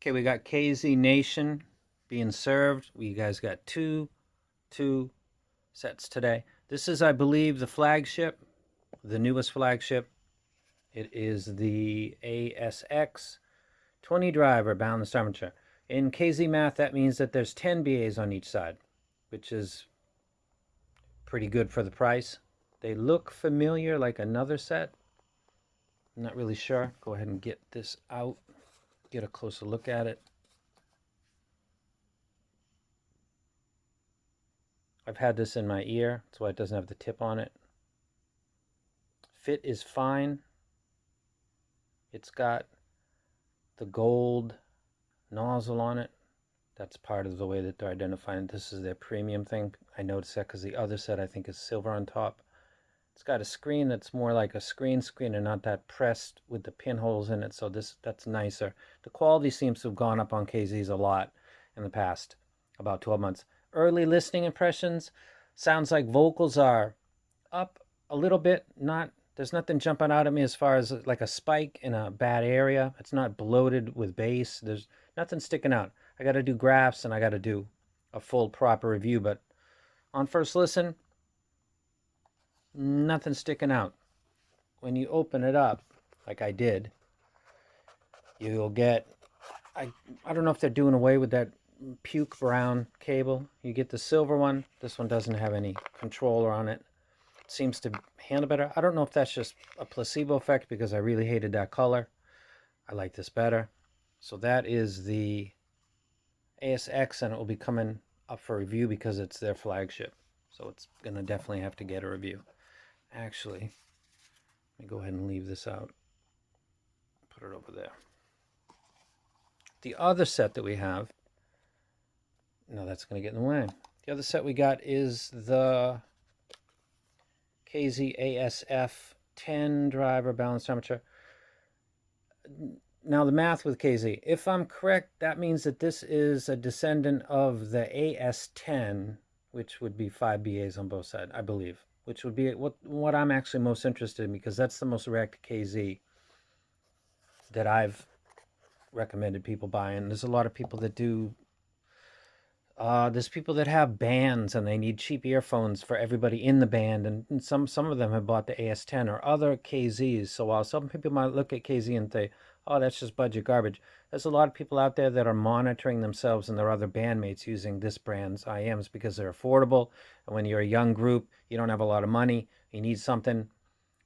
Okay, we got KZ Nation being served. We guys got two sets today. This is, I believe, the flagship, the newest flagship. It is the ASX 20 driver balanced armature. In KZ math, that means that there's 10 BAs on each side, which is pretty good for the price. They look familiar, like another set. I'm not really sure. Go ahead and get this out, get a closer look at it. I've had this in my ear, that's why it doesn't have the tip on it. Fit is fine. It's got the gold nozzle on it. That's part of the way that they're identifying this is their premium thing. I noticed that because the other set I think is silver on top. It's got a screen that's more like a screen and not that pressed with the pinholes in it, so that's nicer. The quality seems to have gone up on KZs a lot in the past about 12 months. Early listening impressions, sounds like vocals are up a little bit. There's nothing jumping out at me as far as like a spike in a bad area. It's not bloated with bass. There's nothing sticking out. I got to do graphs and I got to do a full proper review, but on first listen, nothing sticking out. When you open it up, like I did, you'll get, I don't know if they're doing away with that puke brown cable. You get the silver one. This one doesn't have any controller on it. It seems to handle better. I don't know if that's just a placebo effect because I really hated that color. I like this better. So that is the ASX, and it will be coming up for review because it's their flagship. So it's going to definitely have to get a review. Actually, let me go ahead and leave this out. Put it over there. The other set that we have, no, that's going to get in the way. The other set we got is the KZ ASF 10 driver balanced armature. Now the math with KZ, if I'm correct, that means that this is a descendant of the AS10, which would be 5 BAs on both sides, I believe, which would be what I'm actually most interested in because that's the most direct KZ that I've recommended people buy. And there's a lot of people that do. There's people that have bands and they need cheap earphones for everybody in the band, and some of them have bought the AS10 or other KZs. So while some people might look at KZ and say, oh, that's just budget garbage, there's a lot of people out there that are monitoring themselves and their other bandmates using this brand's IMs because they're affordable. And when you're a young group, you don't have a lot of money, you need something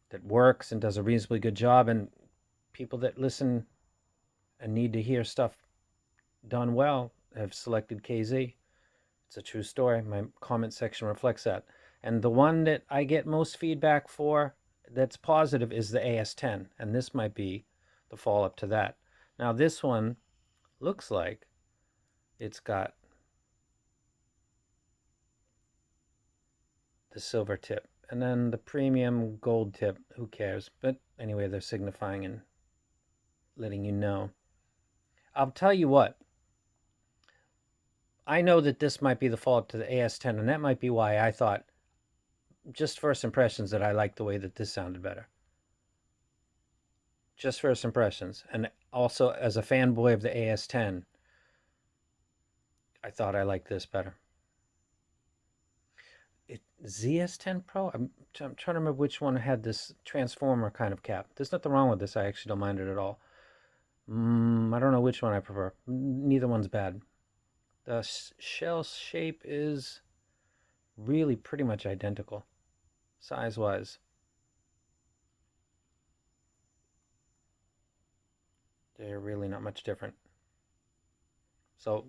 that works and does a reasonably good job. And people that listen and need to hear stuff done well have selected KZ. It's a true story. My comment section reflects that. And the one that I get most feedback for that's positive is the AS10. And this might be the follow-up to that. Now this one looks like it's got the silver tip. And then the premium gold tip, who cares? But anyway, they're signifying and letting you know. I'll tell you what. I know that this might be the follow-up to the AS10, and that might be why I thought, just first impressions, that I liked the way that this sounded better. Just first impressions. And also, as a fanboy of the AS10, I thought I liked this better. ZS10 Pro? I'm trying to remember which one had this transformer kind of cap. There's nothing wrong with this. I actually don't mind it at all. I don't know which one I prefer. Neither one's bad. The shell shape is really pretty much identical, size-wise. They're really not much different. So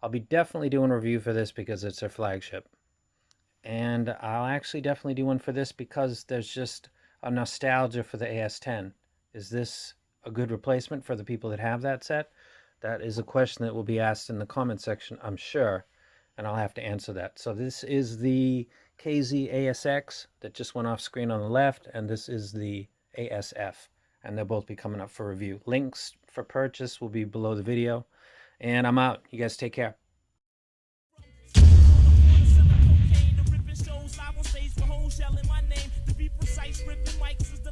I'll be definitely doing a review for this because it's their flagship. And I'll actually definitely do one for this because there's just a nostalgia for the AS10. Is this a good replacement for the people that have that set? That is a question that will be asked in the comment section, I'm sure, and I'll have to answer that. So this is the KZ ASX that just went off screen on the left, and this is the ASF, and they'll both be coming up for review. Links for purchase will be below the video, and I'm out. You guys take care. Ripping shows live on stage for hoes yelling my name. To be precise, ripping mics